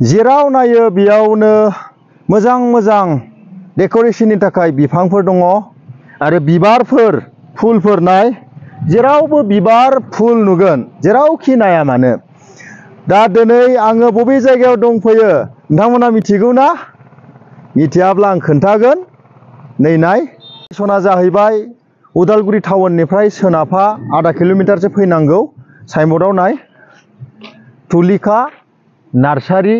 जेराव नायो बेयावनो मोजां मोजां डेक'रेशननि थाखाय बिफांफोर दङ आरो बिबारफोर फुलफोर नाय जेरावबो बिबार फुल नुगोन जेरावखि नाया मानो। दा दिनै आङो बबे जायगायाव दंफैयो नोंथांमोना मिथिगौ ना? मिथियाब्ला आं खोन्थागोन। नै नाय सना जाहैबाय उदालगुरि टाउननिफ्राय सोनाबहा आधा किल'मिटारसो फैनांगौ। साइनबर्डआव नाय तुलिका नार्सारि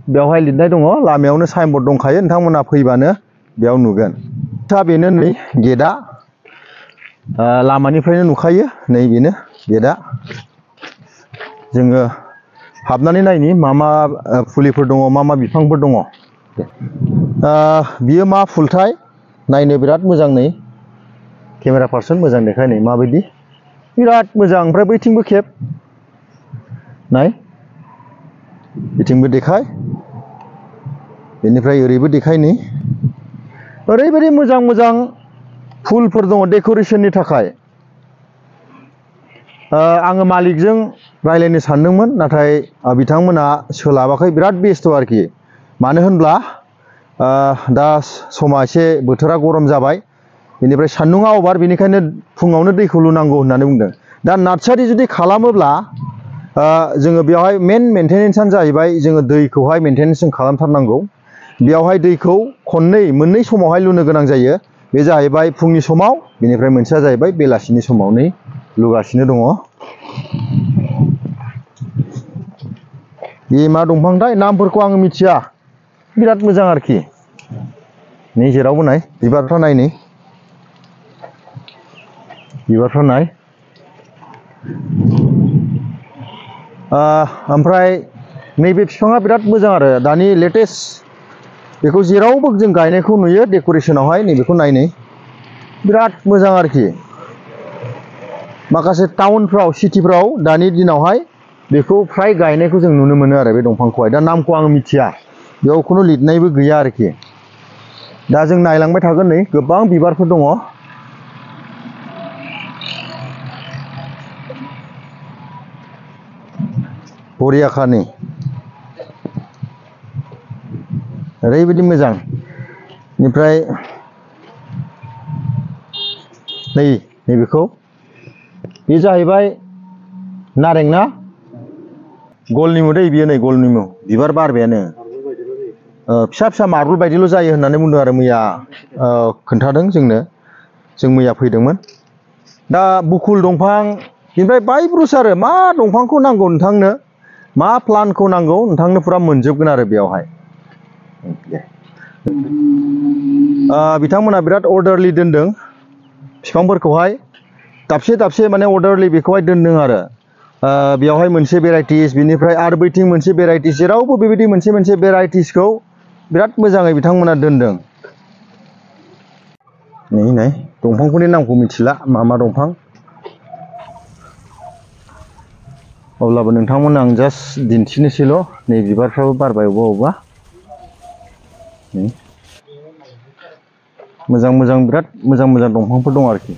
बेवहाय लिरनाय दङ। लामायावनो साइनबर्ड दंखायो, नोंथांमोना फैबानो बेयाव नुगोन। दा बेनो नै गेटआ, लामानिफ्रायनो नुखायो। नै बेनो गेटआ। जोङो हाबनानै नायनि मा मा फुलिफोर दङ, मा मा बिफांफोर दङ। बियो मा फुलथाय? नायनो बिराद मोजां। नै केमेरा पार्सन मोजां देखाय, नै माबायदि बिराद मोजां। ओमफ्राय बैथिंबो खेब नाय, बिथिंबो देखाय, बेनिफ्राय ओरैबो देखाय। नै ओरैबायदि मोजां मोजां फुलफोर दङ डेक'रेशननि थाखाय। आङो मालिकजों रायज्लायनो सानदोंमोन, नाथाय बिथांमोना सोलाबाखै, बिराद बेस्थ' आरोखि। मानो होनब्ला दा समा एसे बोथोरा गरम जाबाय, बेनिफ्राय सान्दुङा अभार, बेनिखायनो फुङावनो दैखौ लुनांगौ होननानै बुंदों। दा नार्सारि जुदि खालामोब्ला जोङो बेवहाय मेन मेनटेनेन्सआनो जाहैबाय जोङो दैखौहाय मेनटेनेन्स खालामथारनांगौ। बेयावहाय दैखौ मोननै समावहाय लुनो गोनां जायो। बे जाहैबाय फुंनि समाव, बेनिफ्राय मोनसेया जाहैबाय बेलासिनि समाव। नै लुगासिनो दङ। बे मा दंफांथाय? नामफोरखौ आङो मिथिया। बिराद मोजां आरोखि। नै जेरावबो नाय बिबारफ्रा, नाय नै बिबारफ्रा नाय। ओमफ्राय नैबे बिफाङा बिराद मोजां आरो दानि लेटेस्ट। बेखौ जेरावबो जों गायनायखौ नुयो डेक'रेशनावहाय। नैबेखौ नाय, नै बिराद मोजां आरोखि। माखासे टाउनफ्राव सिटिफ्राव दानि दिनावहाय बेखौ फ्राय गायनायखौ जों नुनो मोनो आरो बे दंफांखौहाय। दा नामखौ आं मिथिया, बेयाव खुनु लिरनायबो गैया आरोखि। दा जों नायलांबाय थागोन। नै गोबां बिबारफोर दङ। बरियाखानि ओरैबायदि मोजां। बेनिफ्राय नैबेखौ, बे जाहैबाय नारें ना गल निमु दै, बियो नै गल निमु बिबार बारबायानो। फिसा फिसा मार्बल बायदिल' जायो होननानै बुंदों आरो मैया खोन्थादों जोंनो। जों मैया फैदोंमोन। दा बुकुल दंफां, बेनिफ्राय बायब्रुस आरो मा दंफांखौ नांगौ नोंथांनो, मा प्लान्टखौ नांगौ नोंथांनो फुरा मोनजोबगोन आरो बेयावहाय। बिथांमोना बिराद अर्डारलि दोनदों बिफांफोरखौहाय। दाबसे दाबसे माने अर्डारलि बेखौहाय दोनदों आरो। बेयावहाय मोनसे भेराइटिस, बिनिफ्राय आरो बैथिं मोनसे भेराइटिस, जेरावबो बेबायदि मोनसे मोनसे भेराइटिसखौ बिराद मोजाङै बिथांमोना दोनदों। नै दंफांफोरनि नामखौ मिथिला मा मा दंफां, अब्लाबो नोंथांमोननो आं जास्ट दिन्थिनोसैल'। नै बिबारफ्राबो बारबाय अबेबा अबेबा। मोजां मोजां बिराद मोजां मोजां दंफांफोर दं आरोखि।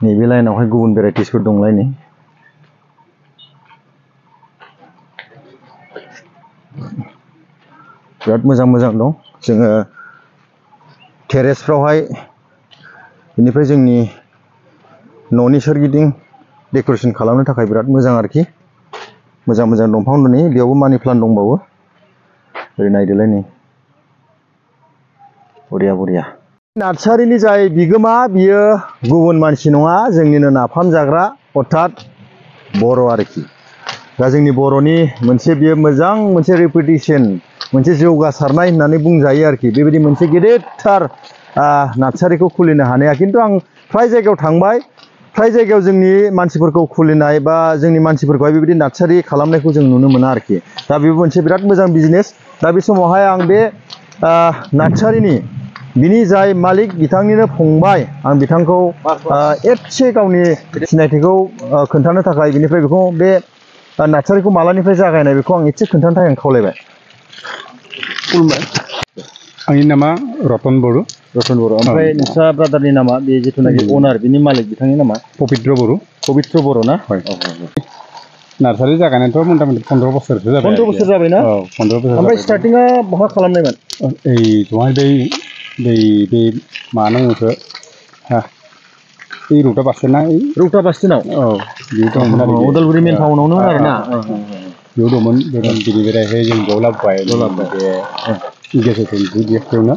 नैबे लाइनावहाय गुबुन भेराइटिसफोर दंलाय नै। बिराद मोजां मोजां दं। जोङो टेरेसफ्रावहाय, बेनिफ्राय जोंनि न'नि सोरगिदिं डेक'रेसन खालामनो थाखाय बिराद मोजां आरोखि। मोजां मोजां दंफां दं। नै बेयावबो मानि प्लान्ट दंबावो। ओरै नायदोलाय नै बरिया बरिया। नार्सारिनि जाय बिगोमा बियो गुबुन मानसि नङा, जोंनिनो नाफाम जाग्रा अर्थात बर' आरोखि। दा जोंनि बर'नि मोनसे बियो मोजां मोनसे रेपुटेसन, मोनसे जौगासारनाय होननानै बुंजायो आरोखि। बेबायदि मोनसे गेदेरथार नार्सारिखौ खुलिनो हानाया। खिन्थु आं फ्राय जायगायाव थांबाय, फ्राय जायगायाव जोंनि मानसिफोरखौ खुलिनाय बा जोंनि मानसिफोरखौहाय बेबायदि नार्सारि खालामनायखौ जों नुनो मोना आरोखि। दा बेबो मोनसे बिराद मोजां बिजनेस। दा बे समावहाय आं बे नार्सारिनि बिनि जाय मालिक बिथांनिनो फंबाय, आं बिथांखौ एसे गावनि सिनायथिखौ खोन्थानो थाखाय, बिनिफ्राय बेखौ बे नार्सारिखौ मालानिफ्राय जागायनाय बेखौ आं एसे खोन्थानो थाखाय आं खावलायबाय। आंनि नामा रतन बर'। रतन बर'। ओमफ्राय नोंसा ब्रादारनि नामा बे जिथुनाखि अनार बिनि मालिक बिथांनि नामा? पबित्र बर'। पबित्र बर' ना? नार्सारि जागायनायाथ' मथा मथि 15 बोसोरसो जाबाय। 15 बोसोर जाबाय ना? औ 15 बोसोर। ओमफ्राय स्टार्टिंआ बहा खालामनायमोन? ओइ जहाय बे मा होनो हा এই রৌতা বাসে না এই रौता बास्टिनाव? औ बेयाव दंमोन आरो उदालगुरि मेन टाउनावनो आरो ना? बेयाव दंमोन बेनिफ्रायहाय जों बेयाव लाबोबाय बे गेजेरजों बेयावनो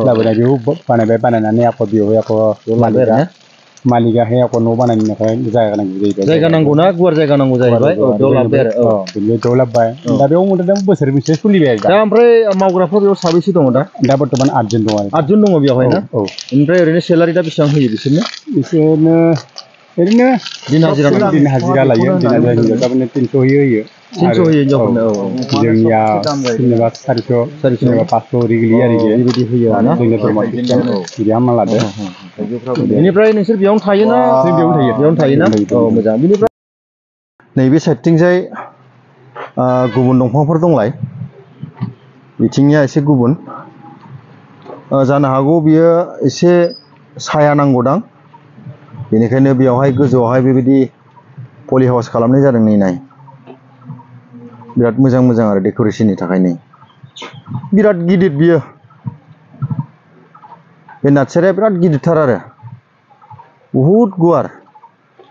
लाबोनाय बेयाव बानायनानै आक' बेवहाय आक' मालिकाहाय आक' न' बानायनो थाखाय जायगा नांगौ जाहैबाय। जायगा नांगौ ना? गुवार जायगा नांगौ जाहैबाय। बेयाव लाबोबाय आरो। बेयाव लाबोबाय। दा बेयाव मथा बोसोरसे सोलिबाय आरो दा ओमफ्राय मावग्राफोर बेयाव साबैसे दङ दा? दा बर्थमान 8 जन दङ आरो। 8 जन दङ बेवहाय ना? औ। ओमफ्राय ओरैनो सेलारि दा बेसेबां होयो बिसोरनो? बिसोरनो ओरैनो दिन हाजिरा लायो। दिन हाजिरा हिनजावसाफोरनो 300 होयो। 300 होयो हिनजावफोरनो। औ। जोंनिया सोरनिबा 400 सोरनिबा 500 ओरै गोलैयो आरो बेबायदि होयो आरो ना? जोंनि दरमा सिस्टेम बिदि हामना लादो। बेनिफ्राय नोंसोर बेयावनो थायोना? जों बेयावनो थायोना? औ मोजां। बेनिफ्राय नैबे साइडथिंजाय गुबुन दंफांफोर दंलाय। बिथिंनिया एसे गुबुन। जानो हागौ बियो एसे साया नांगौदां। बेनिखायनो बेयावहाय गोजौआवहाय बेबायदि पलि हाउस खालामनाय जादों। नै नाय बिराद मोजां मोजां आरो डेक'रेसननि थाखाय नै बिराद गिदिर बियो। बे नार्सारिया बिराद गिदिरथार आरो बहुद गुवार।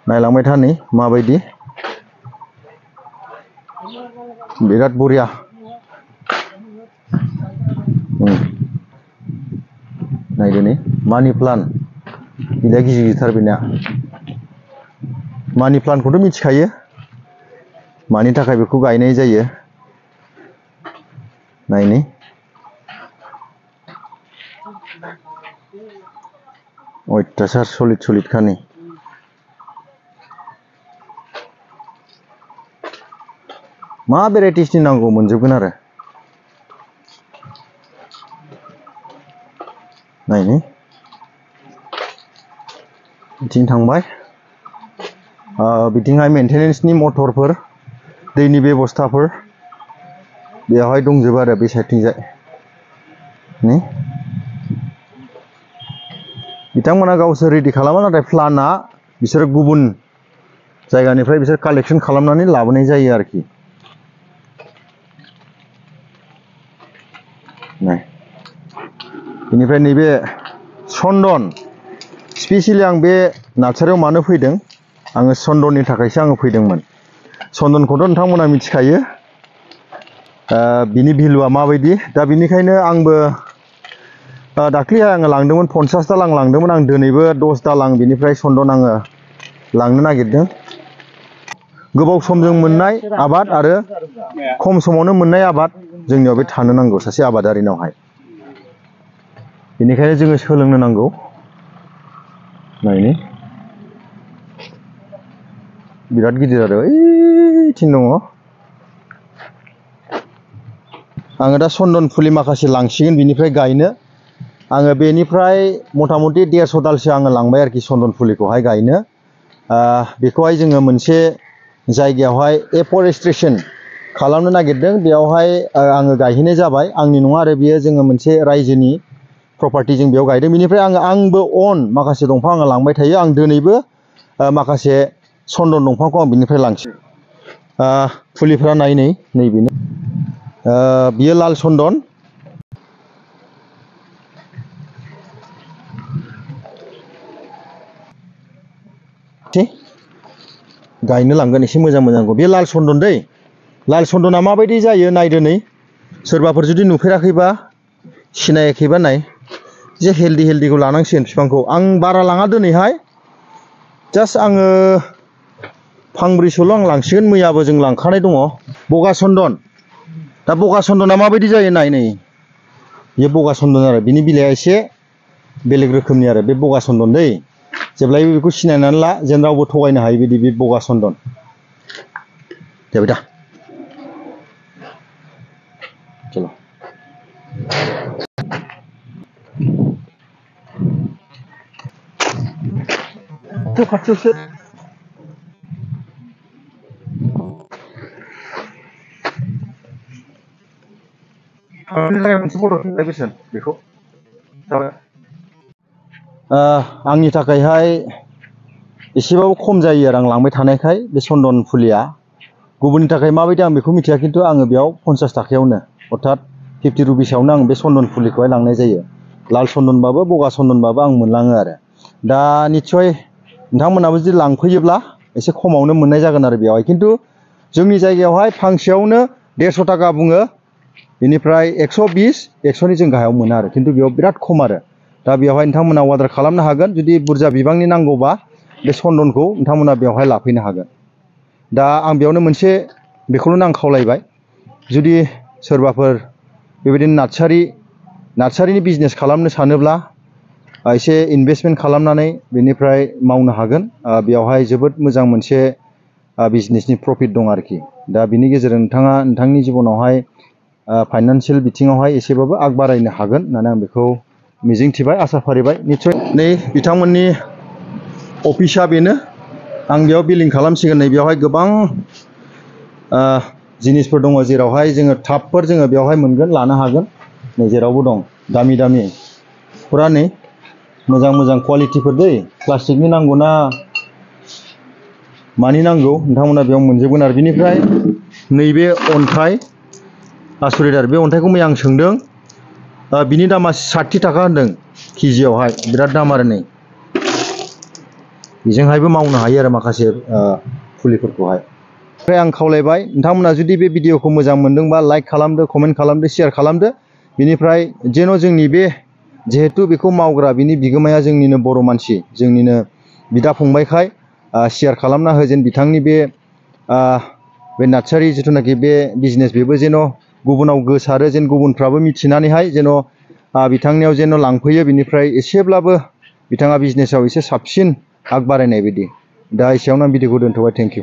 नायलांबाय था नै माबायदि बिराद बरिया। नायदो नै मानि प्लान्ट बिलाइआ गिदिर गिदिरथार बेना। मानि प्लान्टखौथ' मिथिखायो मानि थाखाय बेखौ गायनाय जायो। नायनि अयथासार सलिड खानि। मा भेराइटिसनि नांगौ मोनजोबगोन आरो। नायनि बिथिं थांबाय। बिथिंहाय मेन्टेनेन्सनि मटरफोर दैनि बेबस्थाफोर बेवहाय दंजोबो आरो बे साइडथिंजाय। बिथांमोना गावसोर रेडि खालामो नाथाय प्लानआ बिसोरो गुबुन जायगानिफ्राय बिसोर कालेक्सन खालामनानै लाबोनाय जायो आरोखि। नाय बेनिफ्राय नैबे चन्दन स्पेसियेलि आं बे नार्सारियाव मानो फैदों आङो चन्दननि थाखायसो आङो फैदोंमोन। चन्दनखौथ' नोंथांमोना मिथिखायो बिनि भेलुआ माबायदि। दा बिनिखायनो आंबो दाख्लैहाय आङो लांदोंमोन 50 दाल आं लांदोंमोन। आं दिनैबो 10 दाल आं बिनिफ्राय चन्दन आङो लांनो नागिरदों। गोबाव समजों मोननाय आबाद आरो खम समावनो मोननाय आबाद जोंनियाव बे थानो नांगौ सासे आबादारिनावहाय। बेनिखायनो जोङो सोलोंनो नांगौ। नायनि बिराद गिदिर आरो ओइथिं दङ। आङो दा चन्दन फुलि माखासे लांसिगोन बिनिफ्राय गायनो। आङो बेनिफ्राय मथा मथि 150 दालसो आङो लांबाय आरोखि चन्दन फुलिखौहाय गायनो। बेखौहाय जोङो मोनसे जायगायावहाय एफरेस्ट्रेसन खालामनो नागिरदों। बेयावहाय आङो गायहैनाय जाबाय। आंनि नङा आरो बियो जोङो मोनसे रायजोनि प्रपार्टि जों बेयाव गायदों। बेनिफ्राय आंबो माखासे दंफां आङो लांबाय थायो। आं दिनैबो माखासे चन्दन दंफांखौ आं बिनिफ्राय लांसै। फुलिफ्रा नैबेनो बियो लाल चन्दन। गायनो लांगोन एसे मोजां मोजांखौ। बे लाल चन्दन दै। लाल चन्दना माबायदि जायो नायदो नै। सोरबाफोर जुदि नुफेराखैबा सिनायाखैबा नाय जे हेल्दिखौ लानांसिगोन बिफांखौ। आं बारा लाङा दिनैहाय जास्ट आङो फांब्रैसोल' आं लांसिगोन। मैयाबो जों लांखानाय दङ। बगा चन्दन। दा बगा चन्दना माबायदि जायो नाय नै बेयो बगा चन्दन आरो बिनि बिलाइआ एसे बेलेग रोखोमनि आरो बे बगा चन्दन दै। जेब्लायबो बेखौ सिनायनानै ला जेन रावबो थगायनो हायै बायदि बे बगा चन्दन। जाबाय दा चलो खाथियावसो गुबुननि थाखाय मोनसे बर' थुनलाइ बोसोन बेखौ जाबाय आंनि थाखायहाय एसेबाबो खम जायो आरो आं लांबाय थानायखाय बे चन्दन फुलिया गुबुननि थाखाय माबायदि आं बेखौ मिथिया खिन्थु आङो बेयाव 50 थाखायावनो अर्थात 50 रुपिसावनो आं बे चन्दन फुलिखौहाय लांनाय जायो लाल चन्दनबाबो बगा चन्दनबाबो आं मोनलाङो आरो दा निस्सय नोंथांमोनाबो जुदि लांफैयोब्ला एसे खमावनो मोननाय जागोन आरो बेयावहाय खिन्थु जोंनि जायगायावहाय फांसेयावनो 150 थाखा बुङो बेनिफ्राय 120 100नि जों गाहायाव मोनो आरो खिन्थु बेयाव बिराद खम आरो दा बेयावहाय नोंथांमोना अर्डार खालामनो हागोन जुदि बुरजा बिबांनि नांगौबा बे चन्दनखौ नोंथांमोना बेवहाय लाफैनो हागोन दा आं बेयावनो मोनसे बेखौनो आं खावलायबाय जुदि सोरबाफोर बेबायदिनो नार्सारिनि बिजनेस खालामनो सानोब्ला एसे इनभेस्टमेन्ट खालामनानै बेनिफ्राय मावनो हागोन बेयावहाय जोबोद मोजां मोनसे बिजनेसनि प्रफिट दं आरोखि दा बिनि गेजेरजों नोंथाङा नोंथांनि जिबनावहाय फाइनान्सियेल बिथिङावहाय एसेबाबो आग बारायनो हागोन होननानै आं बेखौ मिजिंथिबाय आसा फारिबाय निस्सय नै बिथांमोननि अफिसा बेनो आं बेयाव बिलिं खालामसिगोन नै बेयावहाय गोबां जिनिसफोर दङ जेरावहाय जोङो टाबफोर जोङो बेयावहाय मोनगोन लानो हागोन नै जेरावबो दं दामि दामि फुरा नै मोजां मोजां क्वालिटिफोर दै प्लास्टिकनि नांगौ ना मानि नांगौ नोंथांमोना बेयाव मोनजोबगोन आरो बिनिफ्राय नैबे अन्थाइ आसरित आरो बे अन्थाइखौ मैया आं सोंदों बिनि दामा 60 थाखा होनदों केजियावहाय बिराद दाम आरो नै बेजोंहायबो मावनो हायो आरो माखासे फुलिफोरखौहाय ओमफ्राय आं खावलायबाय नोंथांमोना जुदि बे भिडिअखौ मोजां मोनदोंबा लाइक खालामदो कमेन्ट खालामदो शेयार खालामदो बिनिफ्राय जेन' जोंनि बे जिहेतु बेखौ मावग्रा बिनि बिगोमाया जोंनिनो बर' मानसि जोंनिनो बिदा फंबायखाय शेयार खालामना हो जेन बिथांनि बे नार्सारि जिथुनाखि बे बिजनेस बेबो जेन' गुबुनाव गोसारो जेन गुबुनफ्राबो मिथिनानैहाय जेन' बिथांनियाव जेन' लांफैयो बिनिफ्राय एसेब्लाबो बिथाङा बिजनेसाव एसे साबसिन आग बारायनाय बायदि दा एसेयावनो आं भिडिअखौ दोनथ'बाय थेंक इउ